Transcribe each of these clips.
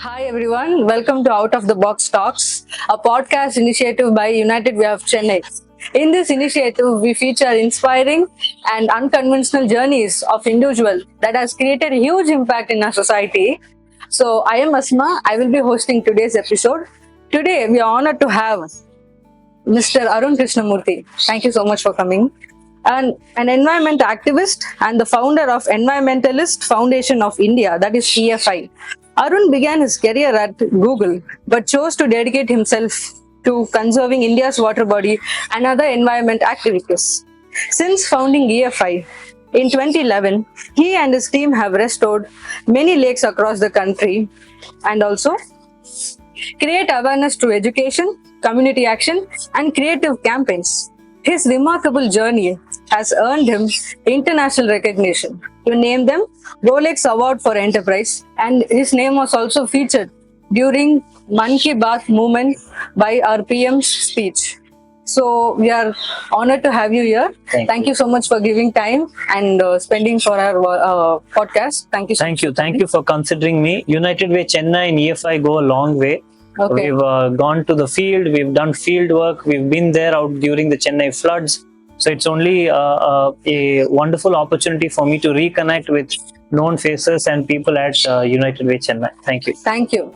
Hi everyone, welcome to Out of the Box Talks, a podcast initiative by United Way of Chennai. In this initiative, we feature inspiring and unconventional journeys of individuals that has created a huge impact in our society. So I am Asma, I will be hosting today's episode. Today we are honored to have Mr. Arun Krishnamurthy. Thank you so much for coming. An environment activist and the founder of Environmentalist Foundation of India, that is EFI. Arun began his career at Google but chose to dedicate himself to conserving India's water body and other environment activities. Since founding EFI in 2011, he and his team have restored many lakes across the country and also create awareness through education, community action, and creative campaigns. His remarkable journey has earned him international recognition. To name them, Rolex Award for Enterprise, and his name was also featured during Man Ki Baat movement by our PM's speech. So we are honored to have you here. Thank you so much for giving time and spending for our podcast. Thank you. Thank you for considering me. United Way Chennai and EFI go a long way. Okay. We've gone to the field, we've done field work, we've been there out during the Chennai floods. So it's only a wonderful opportunity for me to reconnect with known faces and people at United Way Chennai. Thank you.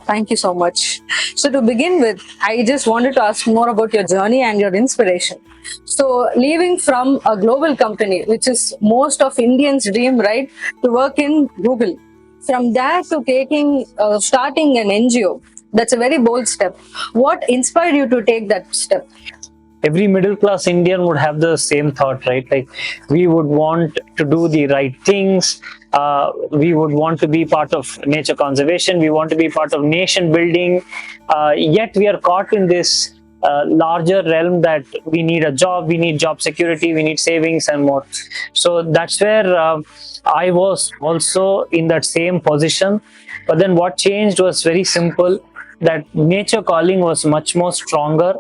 Thank you so much. So to begin with, I just wanted to ask more about your journey and your inspiration. So leaving from a global company, which is most of Indians' dream, right, to work in Google. From there to starting an NGO, that's a very bold step. What inspired you to take that step? Every middle class Indian would have the same thought, right? Like, we would want to do the right things. We would want to be part of nature conservation. We want to be part of nation building. Yet we are caught in this larger realm that we need a job, we need job security, we need savings and more. So that's where I was also in that same position. But then what changed was very simple, that nature calling was much more stronger.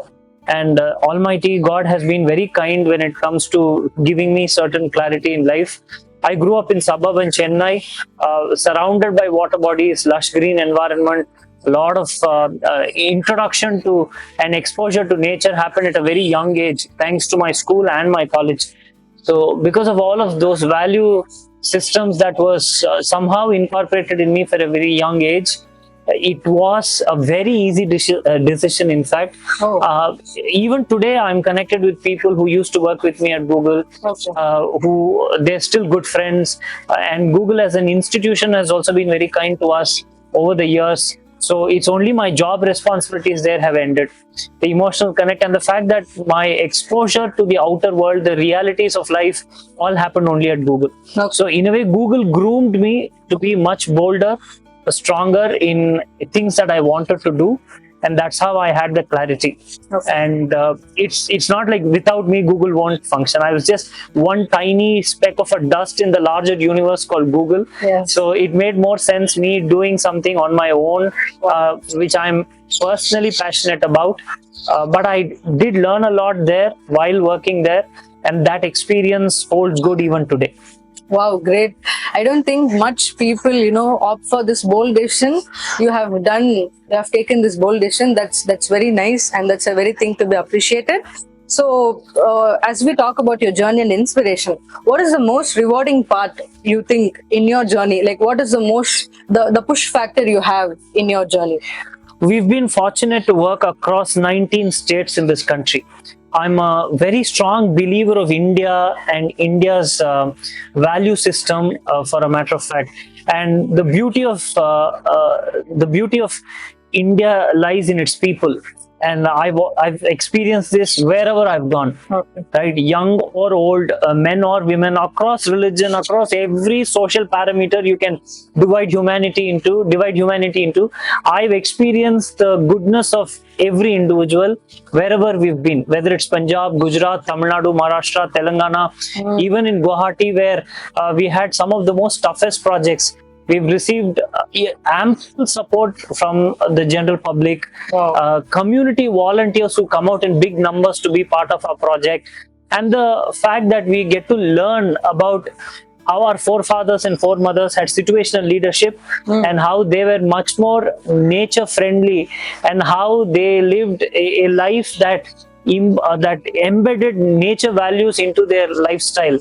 And Almighty God has been very kind when it comes to giving me certain clarity in life. I grew up in suburban Chennai, surrounded by water bodies, lush green environment. A lot of introduction to and exposure to nature happened at a very young age, thanks to my school and my college. So because of all of those value systems that was somehow incorporated in me for a very young age, it was a very easy decision, in fact. Even today, I'm connected with people who used to work with me at Google, who they're still good friends. And Google as an institution has also been very kind to us over the years. So it's only my job responsibilities there have ended. The emotional connect and the fact that my exposure to the outer world, the realities of life, all happened only at Google. So in a way, Google groomed me to be much bolder, stronger in things that I wanted to do, and that's how I had the clarity. And it's not like without me Google won't function. I was just one tiny speck of a dust in the larger universe called Google. So it made more sense me doing something on my own, which I'm personally passionate about. But I did learn a lot there while working there, and that experience holds good even today. Wow, great. I don't think much people, opt for this bold decision. You have taken this bold decision. That's very nice, and that's a very thing to be appreciated. So, as we talk about your journey and inspiration, what is the most rewarding part you think in your journey? Like, what is the push factor you have in your journey? We've been fortunate to work across 19 states in this country. I'm a very strong believer of India and India's value system, for a matter of fact. And the beauty of India lies in its people. And I've experienced this wherever I've gone, right? Young or old, men or women, across religion, across every social parameter you can divide humanity into. I've experienced the goodness of every individual wherever we've been, whether it's Punjab, Gujarat, Tamil Nadu, Maharashtra, Telangana, even in Guwahati, where we had some of the most toughest projects. We've received ample support from the general public, community volunteers who come out in big numbers to be part of our project, and the fact that we get to learn about how our forefathers and foremothers had situational leadership, and how they were much more nature friendly, and how they lived a life that that embedded nature values into their lifestyle.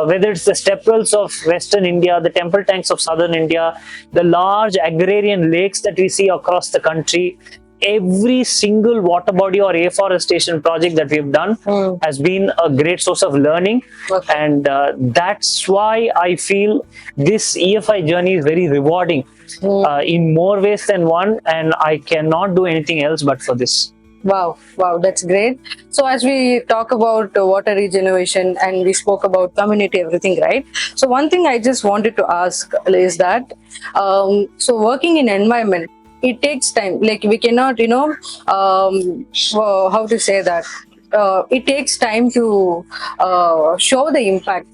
Whether it's the stepwells of Western India, the temple tanks of Southern India, the large agrarian lakes that we see across the country, every single water body or afforestation project that we've done has been a great source of learning. Okay. And that's why I feel this EFI journey is very rewarding in more ways than one, and I cannot do anything else but for this. Wow, that's great. So as we talk about water regeneration and we spoke about community, everything, right? So one thing I just wanted to ask is that, so working in environment, it takes time. Like we cannot, how to say that? It takes time to show the impact.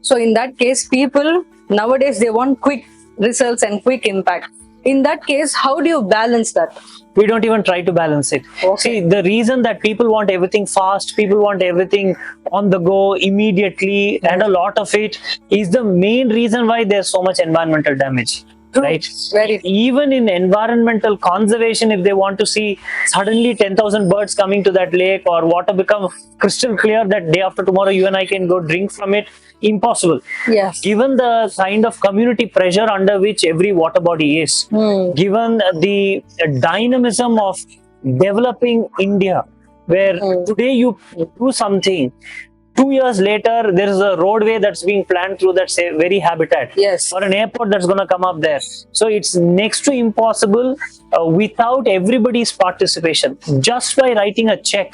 So in that case, people nowadays, they want quick results and quick impact. In that case, how do you balance that? We don't even try to balance it. Okay. See, the reason that people want everything fast, people want everything on the go immediately, and a lot of it is the main reason why there's so much environmental damage. True. Right? Very true. Even in environmental conservation, if they want to see suddenly 10,000 birds coming to that lake, or water become crystal clear that day after tomorrow you and I can go drink from it, impossible. Yes. Given the kind of community pressure under which every water body is, given the dynamism of developing India, where today you do something, 2 years later there is a roadway that's being planned through that very habitat, Yes. or an airport that's going to come up there. So it's next to impossible without everybody's participation. Just by writing a check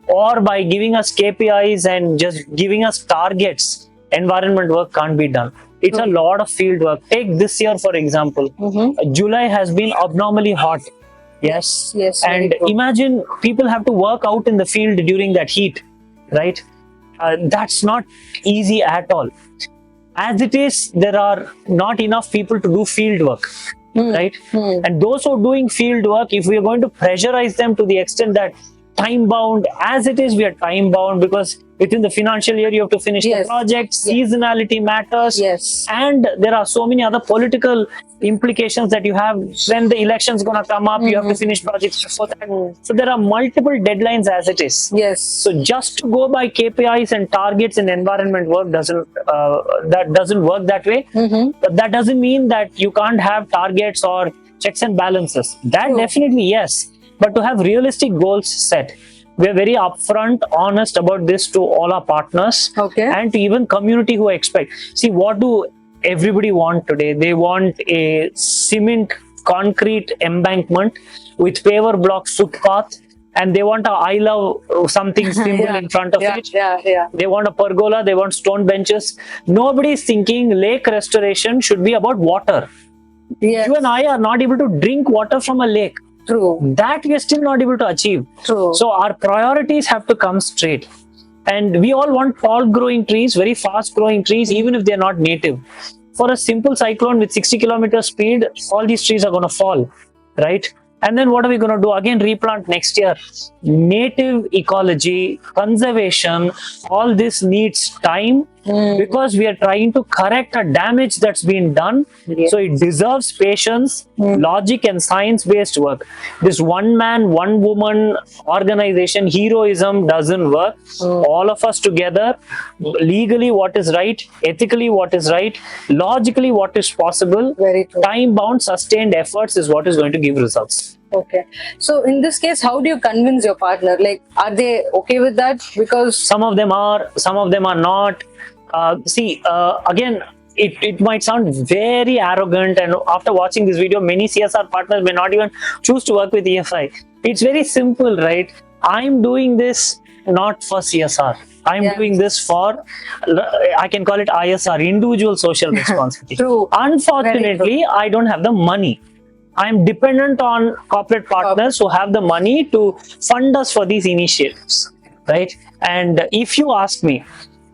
or by giving us KPIs and just giving us targets, environment work can't be done. It's a lot of field work. Take this year for example. July has been abnormally hot. Yes. Yes. And imagine people have to work out in the field during that heat, right? That's not easy at all. As it is, there are not enough people to do field work, right? And those who are doing field work, if we are going to pressurize them to the extent that time bound, as it is, we are time bound because within the financial year you have to finish the project, seasonality matters, and there are so many other political implications that you have. When the elections going to come up, you have to finish projects before that. So there are multiple deadlines as it is. Yes. So just to go by KPIs and targets in environment work doesn't work that way. But that doesn't mean that you can't have targets or checks and balances. That definitely yes. But to have realistic goals set, we are very upfront, honest about this to all our partners, and to even community who expect. See, what do everybody want today? They want a cement concrete embankment with paver block footpath, and they want a I love something symbol in front of it. They want a pergola, they want stone benches. Nobody is thinking lake restoration should be about water. You and I are not able to drink water from a lake. True. That we are still not able to achieve. True. So our priorities have to come straight. And we all want tall growing trees, very fast growing trees, even if they're not native. For a simple cyclone with 60 km speed, all these trees are going to fall, right? And then what are we going to do? Again, replant next year. Native ecology, conservation, all this needs time because we are trying to correct a damage that's been done. So it deserves patience, logic and science-based work. This one man, one woman organization, heroism doesn't work. All of us together, legally what is right, ethically what is right, logically what is possible, time-bound, sustained efforts is what is going to give results. Okay. So in this case, how do you convince your partner? Like, are they okay with that? Because some of them are not. Again, it might sound very arrogant, and after watching this video, many CSR partners may not even choose to work with EFI. It's very simple, right? I'm doing this not for CSR. I'm doing this for, I can call it ISR, individual social responsibility. True. Unfortunately, I don't have the money. I'm dependent on corporate partners who have the money to fund us for these initiatives, right? And if you ask me,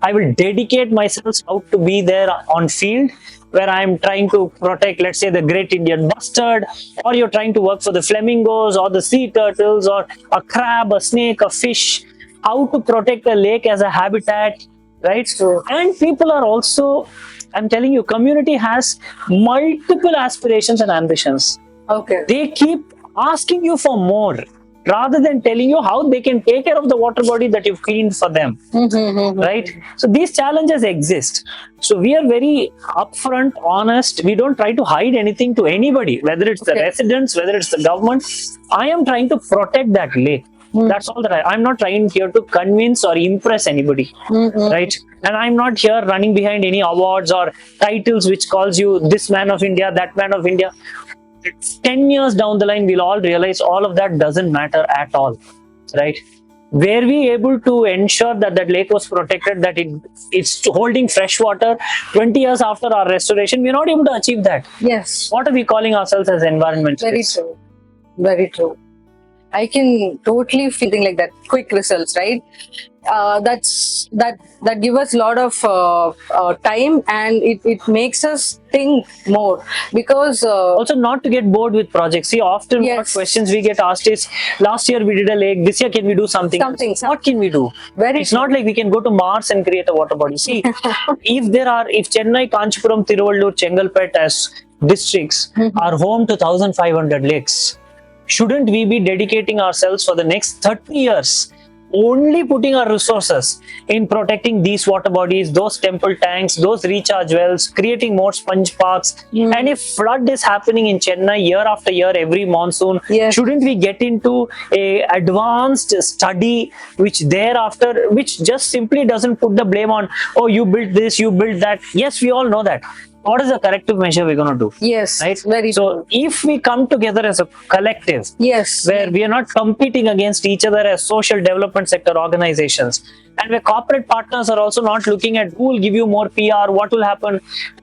I will dedicate myself out to be there on field where I'm trying to protect, let's say, the great Indian bustard, or you're trying to work for the flamingos or the sea turtles or a crab, a snake, a fish, how to protect a lake as a habitat, right? True. And people are also I'm telling you, community has multiple aspirations and ambitions. Okay. They keep asking you for more rather than telling you how they can take care of the water body that you've cleaned for them. Right? So these challenges exist. So we are very upfront, honest. We don't try to hide anything to anybody, whether it's the residents, whether it's the government. I am trying to protect that lake. That's all that I'm not trying here to convince or impress anybody, right? And I'm not here running behind any awards or titles which calls you this man of India, that man of India. 10 years down the line, we'll all realize all of that doesn't matter at all, right? Were we able to ensure that that lake was protected, that it's holding fresh water 20 years after our restoration? We're not able to achieve that. Yes. What are we calling ourselves as environmentalists? Very true. Very true. I can totally feel like that. Quick results, right? That give us a lot of time, and it makes us think more, because also not to get bored with projects. See, often what questions we get asked is, last year we did a lake, this year can we do something? What can we do? It's not like we can go to Mars and create a water body. See, if Chennai, Kanchipuram, Tiruvallur, Chengalpet as districts are home to 1,500 lakes, shouldn't we be dedicating ourselves for the next 30 years only putting our resources in protecting these water bodies, those temple tanks, those recharge wells, creating more sponge parks? And if flood is happening in Chennai year after year, every monsoon, shouldn't we get into a advanced study which just simply doesn't put the blame on, oh, you built this, you built that? Yes, we all know that. What is the corrective measure we're going to do? Yes, right. Very so true. If we come together as a collective, where we are not competing against each other as social development sector organizations, and where corporate partners are also not looking at who will give you more PR, what will happen.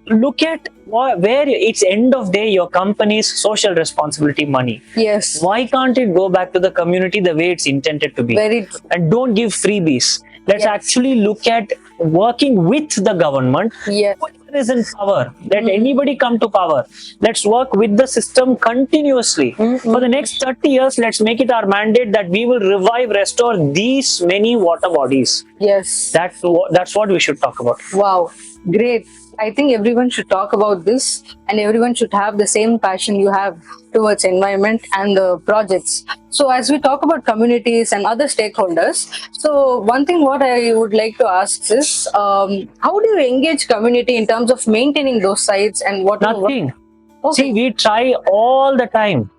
Look at where it's end of day your company's social responsibility money. Yes. Why can't it go back to the community the way it's intended to be? Very true. And don't give freebies. Let's actually look at working with the government. Whoever is in power, let anybody come to power. Let's work with the system continuously. For the next 30 years, let's make it our mandate that we will revive, restore these many water bodies. Yes. That's what we should talk about. Wow. Great. I think everyone should talk about this, and everyone should have the same passion you have towards environment and the projects. So as we talk about communities and other stakeholders, so one thing what I would like to ask is, how do you engage community in terms of maintaining those sites and what? Nothing. See, we try all the time.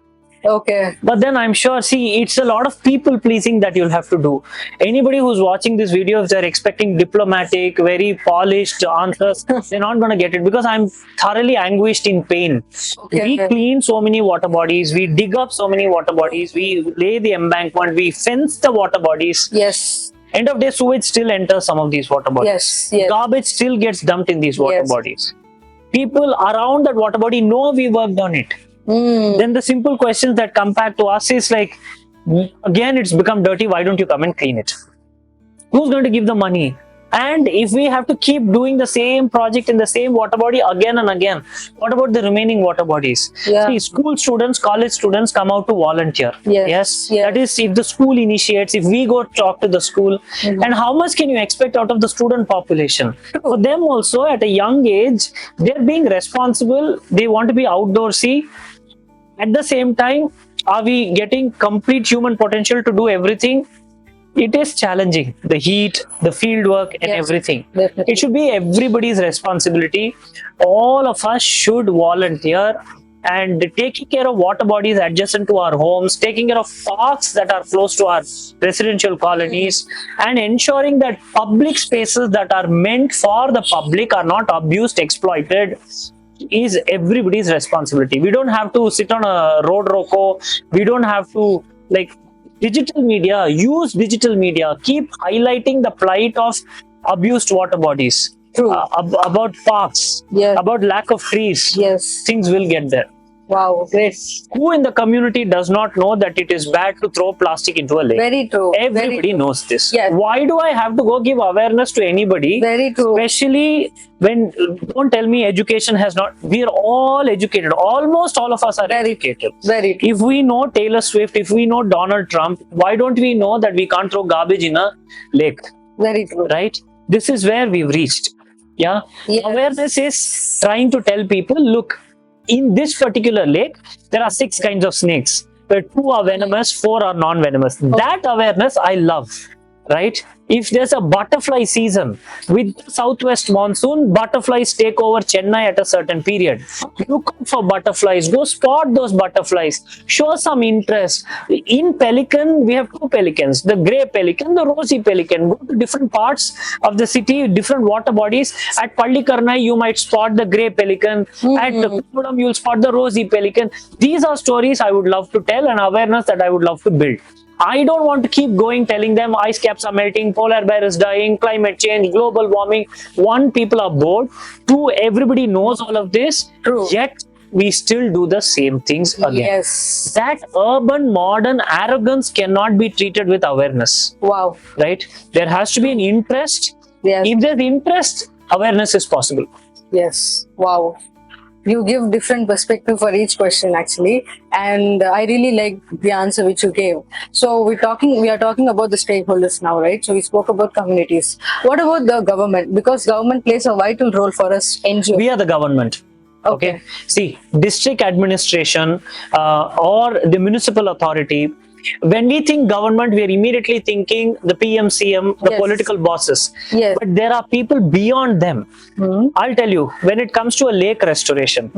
Okay. But then I'm sure, see, it's a lot of people pleasing that you'll have to do. Anybody who's watching this video, if they're expecting diplomatic, very polished answers, they're not going to get it, because I'm thoroughly anguished in pain. We clean so many water bodies, we dig up so many water bodies, we lay the embankment, we fence the water bodies. Yes. End of day, sewage still enters some of these water bodies. Garbage still gets dumped in these water bodies. People around that water body know we worked on it. Then the simple questions that come back to us is like, again, it's become dirty, why don't you come and clean it? Who's going to give the money? And if we have to keep doing the same project in the same water body again and again, what about the remaining water bodies? See, school students, college students come out to volunteer. Yes. That is, if the school initiates, if we go talk to the school, and how much can you expect out of the student population? For them also, at a young age, they're being responsible, they want to be outdoorsy. At the same time, are we getting complete human potential to do everything? It is challenging. The heat, the field work, and everything. Definitely. It should be everybody's responsibility. All of us should volunteer, and taking care of water bodies adjacent to our homes, taking care of parks that are close to our residential colonies, and ensuring that public spaces that are meant for the public are not abused, exploited, is everybody's responsibility. We don't have to sit on a road roko. We don't have to, like, digital media, use digital media, keep highlighting the plight of abused water bodies. About parks, about lack of trees. Things will get there. Wow, great. Who in the community does not know that it is bad to throw plastic into a lake? Very true. Everybody knows this. Why do I have to go give awareness to anybody? Very true. Especially when, don't tell me education has not, we are all educated. Almost all of us are educated. Very true. If we know Taylor Swift, if we know Donald Trump, why don't we know that we can't throw garbage in a lake? Very true. Right? This is where we've reached. Yeah. Yes. Awareness is trying to tell people, look, in this particular lake, there are 6 kinds of snakes, where 2 are venomous, 4 are non-venomous. That awareness I love, right? If there's a butterfly season with the southwest monsoon, butterflies take over Chennai at a certain period. Look out for butterflies, go spot those butterflies, show some interest. In pelican, we have 2 pelicans, the grey pelican, the rosy pelican. Go to different parts of the city, different water bodies. At Pallikarnai, you might spot the grey pelican. At Kuppam, you'll spot the rosy pelican. These are stories I would love to tell and awareness that I would love to build. I don't want to keep going telling them ice caps are melting, polar bear is dying, climate change, global warming. 1, people are bored. 2, everybody knows all of this. True. Yet we still do the same things again. Yes. That urban modern arrogance cannot be treated with awareness. Wow. Right? There has to be an interest. Yes. If there's interest, awareness is possible. Yes. Wow. You give different perspective for each question actually, and I really like the answer which you gave. So we are talking about the stakeholders now, right? So we spoke about communities. What about the government? Because government plays a vital role for us NGO. We are the government. Okay. See, district administration or the municipal authority. When we think government, we are immediately thinking the PM, CM, the Yes. political bosses. Yes. But there are people beyond them. I'll tell you, when it comes to a lake restoration,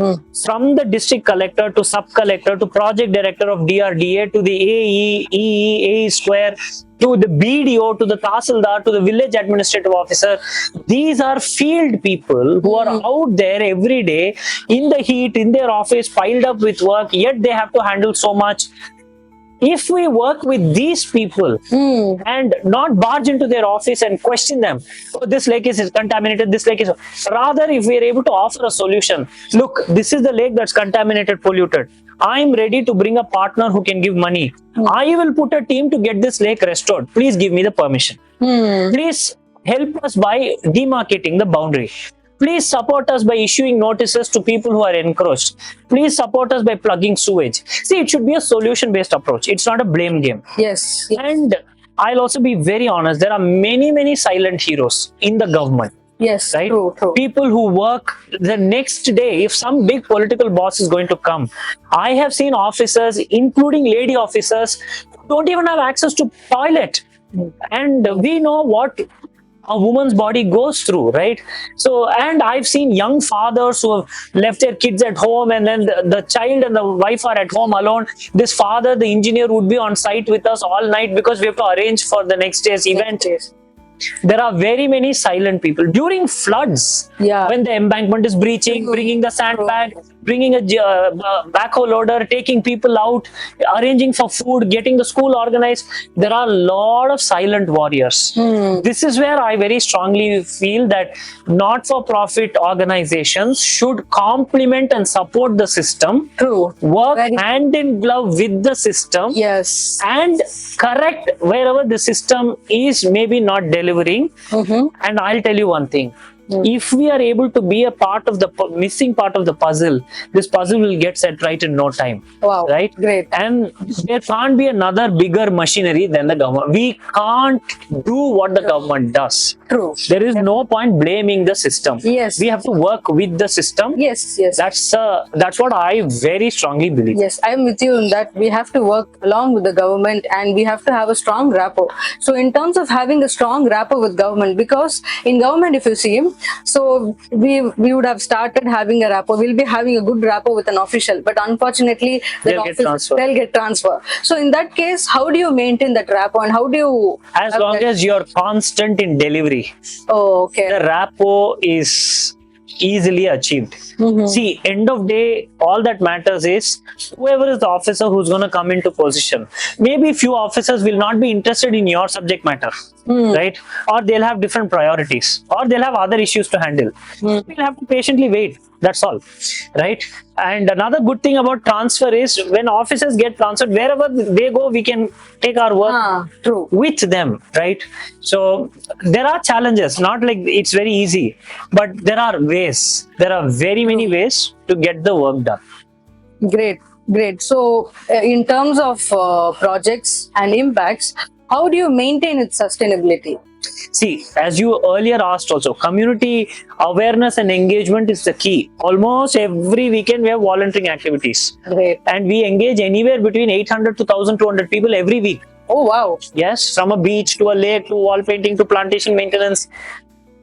from the district collector to sub-collector to project director of DRDA to the AE, EE, AE square, to the BDO, to the Tahsildar, to the village administrative officer. These are field people who are out there every day in the heat, in their office, piled up with work, yet they have to handle so much. If we work with these people and not barge into their office and question them, oh, this lake is contaminated, this lake is... Rather, if we are able to offer a solution, look, this is the lake that's contaminated, polluted. I'm ready to bring a partner who can give money. I will put a team to get this lake restored. Please give me the permission. Please help us by demarcating the boundary. Please support us by issuing notices to people who are encroached. Please support us by plugging sewage. See, it should be a solution-based approach. It's not a blame game. Yes. And I'll also be very honest, there are many, many silent heroes in the government. Yes. Right? True. People who work the next day, if some big political boss is going to come, I have seen officers, including lady officers, who don't even have access to toilet. And we know what a woman's body goes through, right? So, and I've seen young fathers who have left their kids at home, and then the child and the wife are at home alone. This father, the engineer, would be on site with us all night because we have to arrange for the next day's event. There are very many silent people during floods. When the embankment is breaching, bringing the sandbag, bringing a backhoe loader, taking people out, arranging for food, getting the school organized. There are a lot of silent warriors. This is where I very strongly feel that not-for-profit organizations should complement and support the system. Work hand in glove with the system. And correct wherever the system is maybe not delivering. And I'll tell you one thing. If we are able to be a part of the missing part of the puzzle, this puzzle will get set right in no time. Wow. Right? Great. And there can't be another bigger machinery than the government. We can't do what the government does. True. There is no point blaming the system. Yes. We have to work with the system. Yes. That's what I very strongly believe. Yes, I am with you in that. We have to work along with the government, and we have to have a strong rapport. So in terms of having a strong rapport with government, because in government, if you see, so we would have started having a rapport. We'll be having a good rapport with an official, but unfortunately, they'll get transferred. So in that case, how do you maintain that rapport, and how do you? As long as you're constant in delivery. Oh, okay. The rapport is easily achieved. See, end of day, all that matters is whoever is the officer who's going to come into position. Maybe few officers will not be interested in your subject matter, right? Or they'll have different priorities, or they'll have other issues to handle. We'll have to patiently wait. That's all, right? And another good thing about transfer is when officers get transferred, wherever they go, we can take our work with them, right? So there are challenges, not like it's very easy, but there are ways. There are very many ways to get the work done. Great. So in terms of projects and impacts, how do you maintain its sustainability? See, as you earlier asked also, community awareness and engagement is the key. Almost every weekend we have volunteering activities. Great. And we engage anywhere between 800 to 1200 people every week. Oh, wow. Yes, from a beach to a lake to wall painting to plantation maintenance.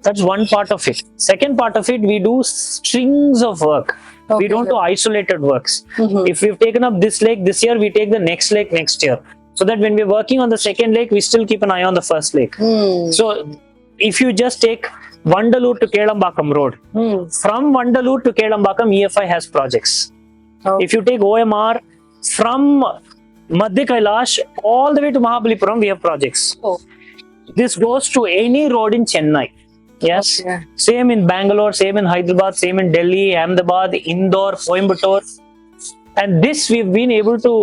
That's one part of it. Second part of it, we do strings of work. Okay, We don't do isolated works. Mhm. If we've taken up this lake this year, we take the next lake next year. So that when we're working on the second lake, we still keep an eye on the first lake. Hmm. So if you just take Vandalur to Kelambakam Road, Hmm. from Vandalur to Kelambakam, EFI has projects. Oh. If you take OMR, from Madhya Kailash all the way to Mahabalipuram, we have projects. Oh. This goes to any road in Chennai. Yes. Yeah. Same in Bangalore, same in Hyderabad, same in Delhi, Ahmedabad, Indore, Coimbatore. And this we've been able to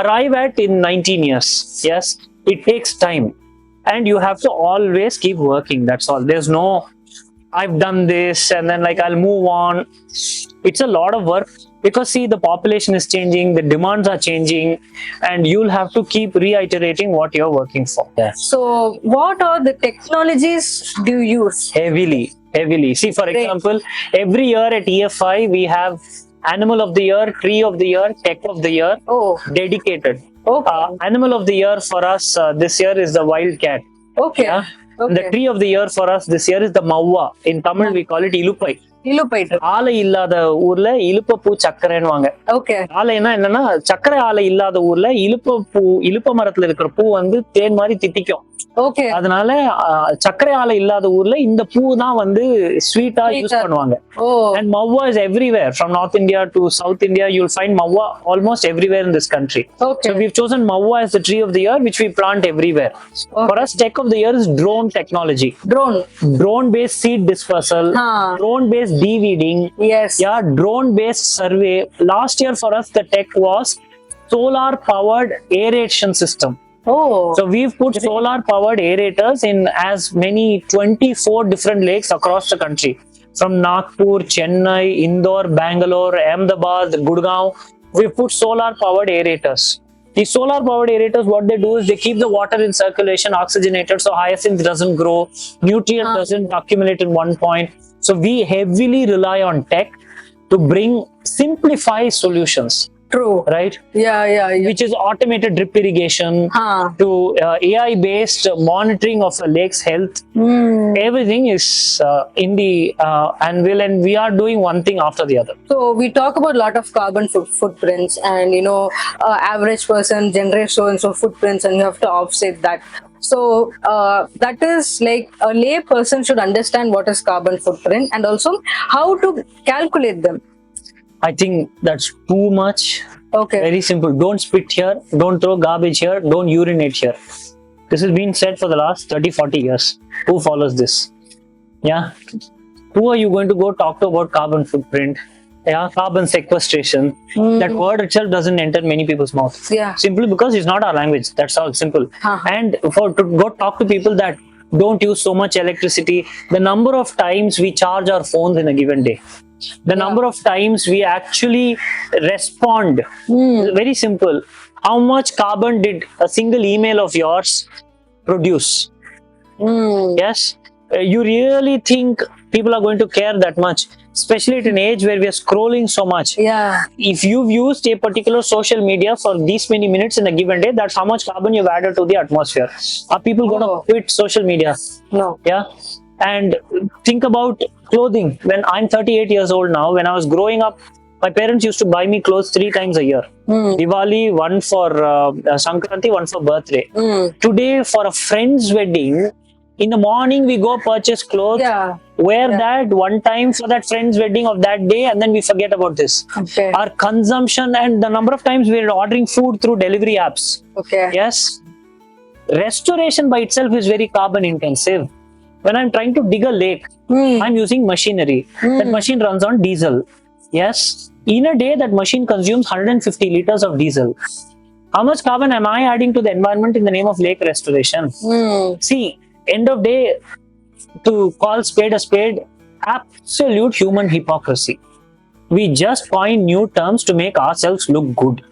arrive at in 19 years. Yes. It takes time. And you have to always keep working. That's all. There's no, I've done this and then like I'll move on. It's a lot of work because see, the population is changing, the demands are changing, and you'll have to keep reiterating what you're working for. So, what are the technologies do you use? Heavily. See, for Great. example, every year at EFI, we have Animal of the Year, Tree of the Year, Tech of the Year, Oh, dedicated. okay. Animal of the Year for us this year is the wild cat. Okay. Yeah. And the Okay. tree of the year for us this year is the Mawwa. In Tamil, we call it Ilupai. Ilupaitru. ஆலை இல்லாத ஊர்ல இலுப்ப பூ சக்கரைன்னுவாங்க. Okay. ஆலைன்னா என்னன்னா சக்கரை ஆலை இல்லாத ஊர்ல இலுப்ப மரத்துல இருக்கிற பூ வந்து தேன் மாதிரி தித்திக்கும். Okay. அதனால சக்கரை ஆலை இல்லாத ஊர்ல இந்த பூ தான் வந்து ஸ்வீட்டா யூஸ் பண்ணுவாங்க. Oh. And Mawwa is everywhere. From North India to South India, you'll find Mawwa almost everywhere in this country. Okay. So we've chosen Mawwa as the tree of the year, which we plant everywhere. Okay. For us, tech of the year is drone technology. Drone. Drone-based seed dispersal, Huh. drone-based de-weeding, Yes. yeah, drone-based survey. Last year for us, the tech was solar-powered aeration system. Oh. So we've put solar-powered aerators in as many 24 different lakes across the country. From Nagpur, Chennai, Indore, Bangalore, Ahmedabad, Gurgaon, we've put solar-powered aerators. These solar-powered aerators, what they do is they keep the water in circulation, oxygenated, so hyacinth doesn't grow, nutrient doesn't accumulate in one point. So we heavily rely on tech to bring simplify solutions, True. right? Yeah. Which is automated drip irrigation Huh. to AI-based monitoring of a lake's health. Hmm. Everything is in the anvil, and we are doing one thing after the other. So we talk about a lot of carbon footprints, and average person generates so and so footprints, and you have to offset that. So that is like a lay person should understand what is carbon footprint and also how to calculate them. I think that's too much. Okay. Very simple. Don't spit here. Don't throw garbage here. Don't urinate here. This has been said for the last 30, 40 years. Who follows this? Yeah. Who are you going to go talk to about carbon footprint? Yeah, carbon sequestration. That word itself doesn't enter many people's mouth. Yeah. Simply because it's not our language. That's all simple. Uh-huh. And to go talk to people that don't use so much electricity, the number of times we charge our phones in a given day, the number of times we actually respond. Very simple. How much carbon did a single email of yours produce? Yes. You really think people are going to care that much? Especially at an age where we are scrolling so much. Yeah. If you've used a particular social media for these many minutes in a given day, that's how much carbon you've added to the atmosphere. Are people going to quit social media? No. Yeah. And think about clothing. When I'm 38 years old now, when I was growing up, my parents used to buy me clothes 3 times a year. Diwali, one for Sankranti, one for birthday. Today, for a friend's wedding, in the morning we go purchase clothes, Yeah. wear that one time for that friend's wedding of that day, and then we forget about this. Okay. Our consumption and the number of times we're ordering food through delivery apps. Okay. Yes. Restoration by itself is very carbon intensive. When I'm trying to dig a lake, I'm using machinery. That machine runs on diesel. Yes. In a day, that machine consumes 150 liters of diesel. How much carbon am I adding to the environment in the name of lake restoration? See, end of day, to call spade a spade, absolute human hypocrisy. We just coin new terms to make ourselves look good.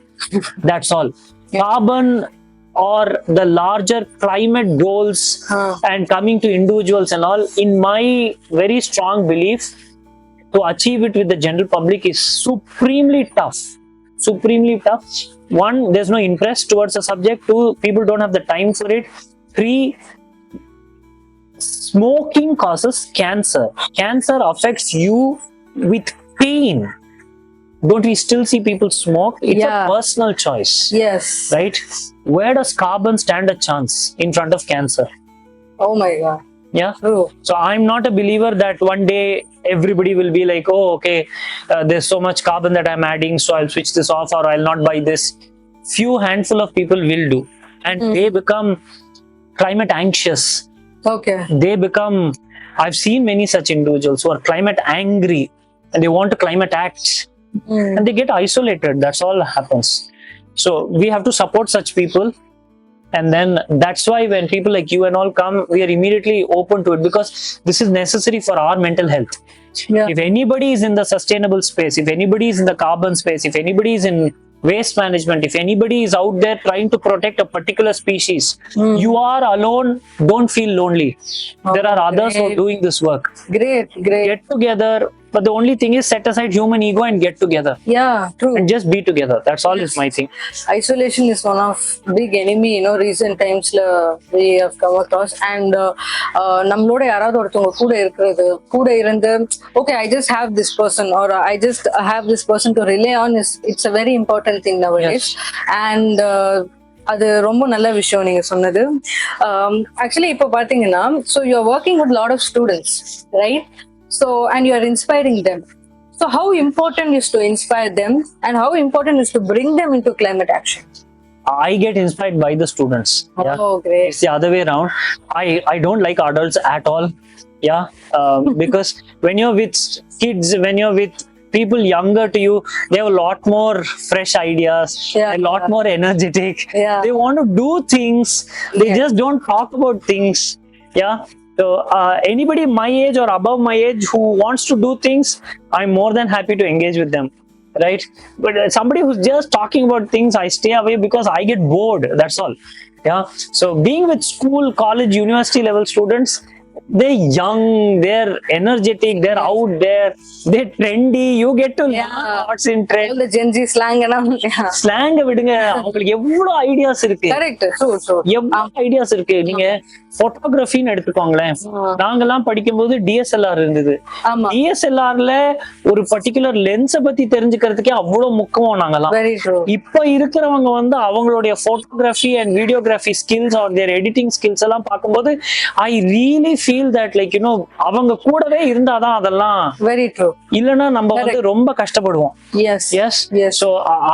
That's all. Carbon or the larger climate goals and coming to individuals and all, in my very strong belief, to achieve it with the general public is supremely tough. Supremely tough. One, there's no interest towards the subject. Two, people don't have the time for it. Three, smoking causes cancer. Cancer affects you with pain. Don't we still see people smoke? It's a personal choice. Yes. Right? Where does carbon stand a chance in front of cancer? Oh my God. Yeah. True. So I'm not a believer that one day everybody will be like, oh, okay, there's so much carbon that I'm adding, so I'll switch this off or I'll not buy this. Few handful of people will do. And they become climate anxious. Okay. They become, I've seen many such individuals who are climate angry and they want to climate act. And they get isolated. That's all happens. So we have to support such people. And then that's why when people like you and all come, we are immediately open to it, because this is necessary for our mental health. If anybody is in the sustainable space, if anybody is in the carbon space, if anybody is in waste management, if anybody is out there trying to protect a particular species, you are alone. Don't feel lonely. There are others who are doing this work. Great. Get together. But the only thing is, set aside human ego and get together. Yeah, true. And just be together. That's all is my thing. Isolation is one of big enemy, recent times we have come across. And நம்மளோட யாராவது ஒருத்தவங்க கூட இருந்து okay, I just have this person or I just have this person to rely on, it's a very important thing nowadays. And அது ரொம்ப நல்ல விஷயம் நீங்க சொன்னது. Actually இப்போ பாத்தீங்கன்னா, so you are working with a lot of students, right? So, and you are inspiring them. So how important is to inspire them, and how important is to bring them into climate action? I get inspired by the students. Oh, great. It's the other way around. I don't like adults at all. Because when you're with kids, when you're with people younger to you, they have a lot more fresh ideas, a lot more energetic. They want to do things. They just don't talk about things. So anybody my age or above my age who wants to do things, I'm more than happy to engage with them, right? But somebody who's just talking about things, I stay away because I get bored. That's all. So being with school, college, university level students, they're young, they're energetic, they're out there, they're trendy. You get to learn what's in trend. All the Gen Z slang and slang விடுங்க, உங்களுக்கு எவ்வளவு ideas இருக்கு. Correct. True. எவ்வளவு ideas இருக்கு. நீங்க போட்டோகிராஃபின்னு எடுத்துக்கோங்களேன். நாங்கெல்லாம் படிக்கும்போது DSLR இருந்தது. DSLRல ஒரு பர்டிகுலர் லென்ஸை பத்தி தெரிஞ்சுக்கிறதுக்கே அவ்வளவு முக்கியம் நாங்கெல்லாம். இப்ப இருக்கிறவங்க வந்து அவங்களுடைய photography and videography skills or their editing skills எல்லாம் பார்க்கும்போது I really feel that like அவங்க கூடவே இருந்தாதான் அதெல்லாம். Very true. இல்லனா நம்ம வந்து ரொம்ப கஷ்டப்படுவோம். Yes. So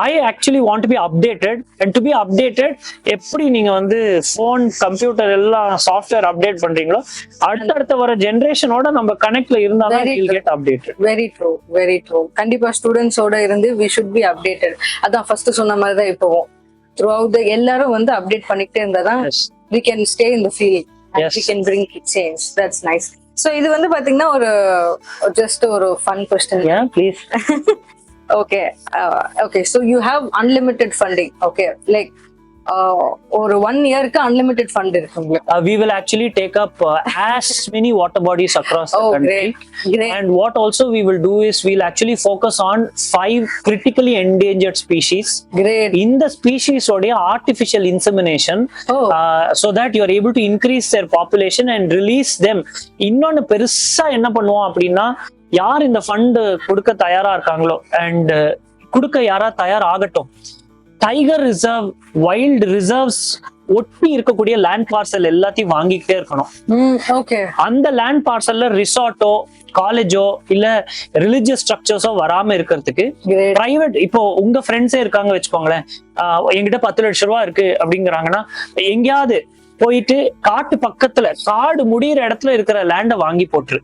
I actually want to be updated, and to be updated, எப்படி நீங்க வந்து போன், கம்ப்யூட்டர் எல்லாம் சாஃப்ட்வேர் அப்டேட் பண்றீங்களோ, அடுத்த வர ஜெனரேஷனோட நம்ம கனெக்ட்ல இருந்தாதான் we'll get updated. Very true. கண்டிப்பா ஸ்டூடண்ட்ஸோட இருந்து we should be updated. அதான் ஃபர்ஸ்ட் சொன்ன மாதிரி தான் இப்போவும் throughout the எல்லாரும் வந்து அப்டேட் பண்ணிட்டே இருந்தாதான் we can stay in the field and we can bring change. That's nice. So இது வந்து பாத்தீங்கன்னா ஒரு just ஒரு fun question. Yeah, please. Okay, so you have unlimited funding. Okay, like ஒரு 1 yearக்கு unlimited fund இருக்கு உங்களுக்கு. We will actually take up as many water bodies across the country. Great. And what also we will do is we'll actually focus on 5 critically endangered species. Great. In the species oda artificial insemination, so that you are able to increase their population and release them. இன்னொன்னு பெருசா என்ன பண்ணுவோம் அப்படின்னா, யார் இந்த fund கொடுக்க தயாரா இருக்காங்களோ அண்ட் கொடுக்க யாரா தயார் ஆகட்டும், டைகர் ரிசர்வ், வைல்ட் ரிசர்வ்ஸ் ஒட்டி இருக்கக்கூடிய லேண்ட் பார்சல் எல்லாத்தையும் வாங்கிக்கிட்டே இருக்கணும். அந்த லேண்ட் பார்சல்ல ரிசார்ட்டோ, காலேஜோ இல்ல ரிலிஜியஸ் ஸ்ட்ரக்சர்ஸோ வராம இருக்கிறதுக்கு பிரைவேட், இப்போ உங்க ஃப்ரெண்ட்ஸே இருக்காங்க வச்சுக்கோங்களேன், என்கிட்ட 10 லட்சம் ரூபாய் இருக்கு அப்படிங்கிறாங்கன்னா, எங்கேயாவது போயிட்டு காட்டு பக்கத்துல, காடு முடியிற இடத்துல இருக்கிற லேண்டை வாங்கி போட்டுரு.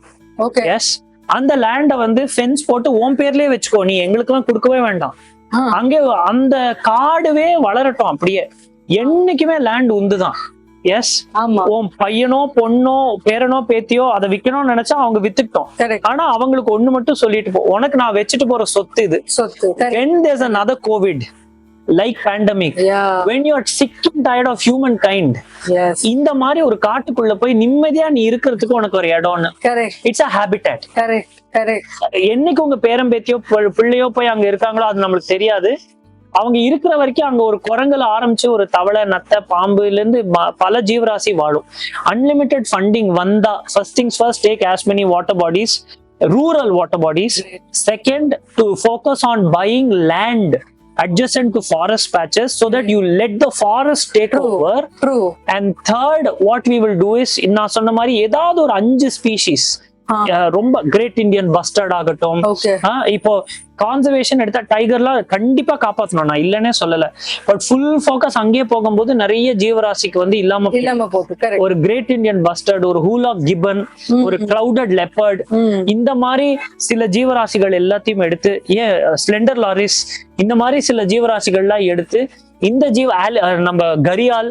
எஸ், அந்த லேண்டை வந்து ஃபென்ஸ் போட்டு உன் பேர்லயே வச்சுக்கோ, நீ எங்களுக்கு எல்லாம் கொடுக்கவே வேண்டாம். அங்கே அந்த காடுவே வளரட்டும். அப்படியே என்னைக்குமே லேண்ட் உந்துதான். எஸ், உன் பையனோ பொண்ணோ பேரனோ பேத்தியோ அதை விற்கணும்னு நினைச்சா அவங்க வித்துட்டோம். ஆனா அவங்களுக்கு ஒண்ணு மட்டும் சொல்லிட்டு போ, உனக்கு நான் வச்சுட்டு போற சொத்து இது. When there's another COVID, like pandemic, Yeah. when you're sick and tired of humankind, Yes. இந்த மாதிரி ஒரு காட்டுக்குள்ள போய் நிம்மதியா நீ இருக்கிறதுக்கு உனக்கு ஒரு இடம்னு, Correct. It's a habitat. Correct. Correct. என்னைக்கு உங்க பேரம்பேத்தியோ பிள்ளையோ போய் அங்க இருக்காங்களோ அது நம்மளுக்கு தெரியாது. அவங்க இருக்கிற வரைக்கும் அங்க ஒரு குரங்குல ஆரம்பிச்சு ஒரு தவளை, நத்தை, பாம்புல இருந்து பல ஜீவராசி வாழும். அன்லிமிட்டெட் ஃபண்டிங் வந்தா, first things first, take as many water bodies, rural water bodies. Second, to focus on buying land adjacent to forest patches so that you let the forest take over. True. And third, what we will do is, நான் சொன்ன மாதிரி ஏதாவது ஒரு 5 species, ரொம்ப great Indian bustard ஆகட்டும், இப்போ conservation எடுத்தா டைகர்லாம் கண்டிப்பா காப்பாற்றணும், நான் இல்லன்னே சொல்லல. பட் ஃபுல் ஃபோக்கஸ் அங்கேயே போகும்போது நிறைய ஜீவராசிக்கு வந்து இல்லாம போகுது. ஒரு கிரேட் இந்தியன் பஸ்டர்ட், ஒரு ஹூல் ஆஃப் கிப்பன், ஒரு கிரவுடட் லெப்பர்ட், இந்த மாதிரி சில ஜீவராசிகள் எல்லாத்தையும் எடுத்து, ஸ்லெண்டர் லாரிஸ், இந்த மாதிரி சில ஜீவராசிகள்லாம் எடுத்து இந்த நம்ம கரியால்,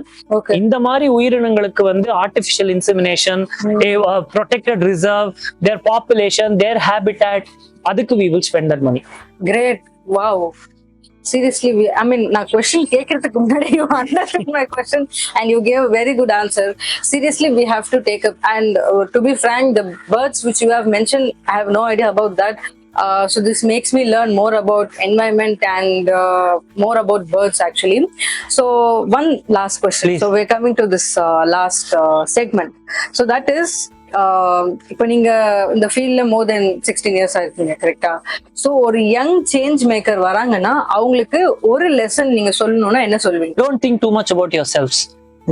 இந்த மாதிரி உயிரினங்களுக்கு வந்து ஆர்டிபிஷியல் இன்செமினேஷன், ப்ரொடெக்டட் ரிசர்வ், தேர் பாப்புலேஷன், தேர் ஹேபிட்டாட், அதுக்கு we will spend that money. Great. Wow. Seriously, I mean, na question கேக்குறதுக்கு முன்னாடி you understood my question and you gave a very good answer. Seriously, we have to take up, and to be frank, the birds which you have mentioned, I have no idea about that. So this makes me learn more about environment and more about birds actually. So one last question. Please. So we're coming to this last segment. So that is, இப்போ நீங்க இந்த ஃபீல்ட்ல மோர் தென் 16 years ஆயிருக்கீங்க, கரெக்டா? So ஒரு young change maker வராங்கன்னா அவங்களுக்கு ஒரு lesson நீங்க சொல்லணும்னா என்ன சொல்லுவீங்க? Don't think too much about yourselves.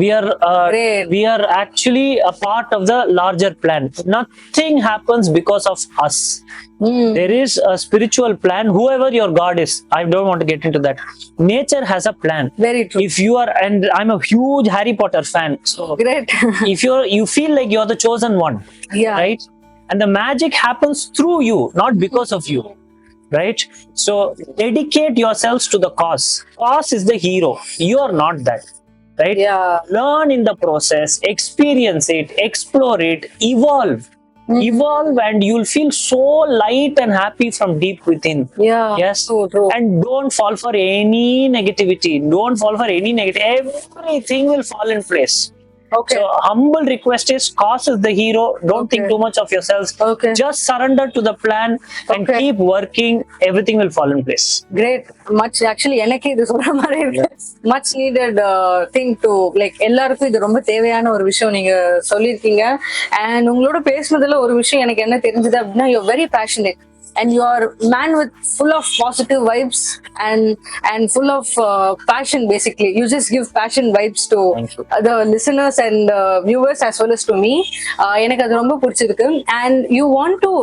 We are actually a part of the larger plan. Nothing happens because of us. There is a spiritual plan, whoever your God is. I don't want to get into that. Nature has a plan. Very true. If you are, and I'm a huge Harry Potter fan, so great. If you feel like you're the chosen one, right? And the magic happens through you, not because of you, right? So dedicate yourselves to the cause. Cause is the hero. You are not that. Right? Learn in the process, experience it, explore it, evolve, and you'll feel so light and happy from deep within. Yes. True. And don't fall for any negativity. Everything will fall in place. Okay. So humble request is, cause is the hero. Don't think too much of yourselves. Just surrender to the plan and keep working. Everything will fall in place. Great. Much actually எனக்கு இது சொல்ற மாதிரி இருக்கு. Much needed thing to, like, எல்லாருக்கும் இது ரொம்ப தேவையான ஒரு விஷயம் நீங்க சொல்லிருக்கீங்க. And உங்களோட பேசுனதுல ஒரு விஷயம் எனக்கு என்ன தெரிஞ்சது அப்படின்னா, you're very passionate. And you are man with full of positive vibes and full of passion. Basically, you just give passion vibes to the listeners and viewers as well as to me. எனக்கு அது ரொம்ப பிடிச்சிருக்கு. And you want to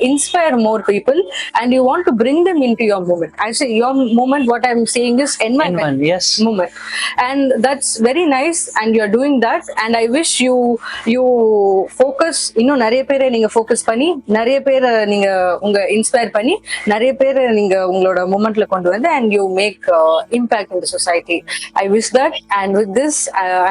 inspire more people and you want to bring them into your movement. I say your movement, what I'm saying is environment. Yes. Movement. And that's very nice and you're doing that. And I wish you focus, இன்னும் நிறைய பேரை நீங்க focus பண்ணி, நிறைய பேரை நீங்க உங்க inspire பண்ணி, நிறைய பேரை நீங்க உங்களோட மூமெண்ட்ல கொண்டு வந்து, and you make impact in the society. I wish that. And with this,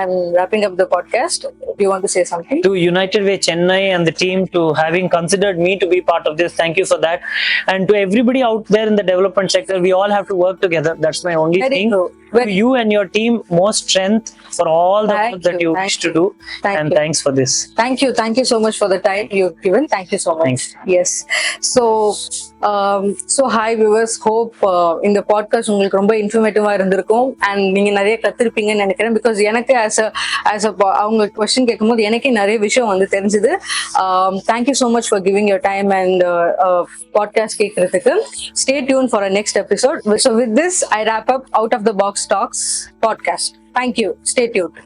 I'm wrapping up the podcast. Do you want to say something? To United Way Chennai and the team, to having considered me to be part of this, thank you for that. And to everybody out there in the development sector, we all have to work together. That's my only thing. To you and your team, more strength for all the work that you wish to do. Thanks for this. Thank you so much for the time you've given. Thank you so much. Thanks. Yes. So hi viewers, hope இந்த podcast உங்களுக்கு ரொம்ப இன்ஃபர்மேட்டிவா இருந்திருக்கும் and நீங்க நிறைய கத்திருப்பீங்கன்னு நினைக்கிறேன். Because எனக்கு as a அவங்க question கேட்கும்போது எனக்கே நிறைய விஷயம் வந்து தெரிஞ்சது. Thank you so much for giving your time and podcast கேட்கறதுக்கு. Stay tuned for our next episode. So with this, I wrap up Out of the Box Talks podcast. Thank you. Stay tuned.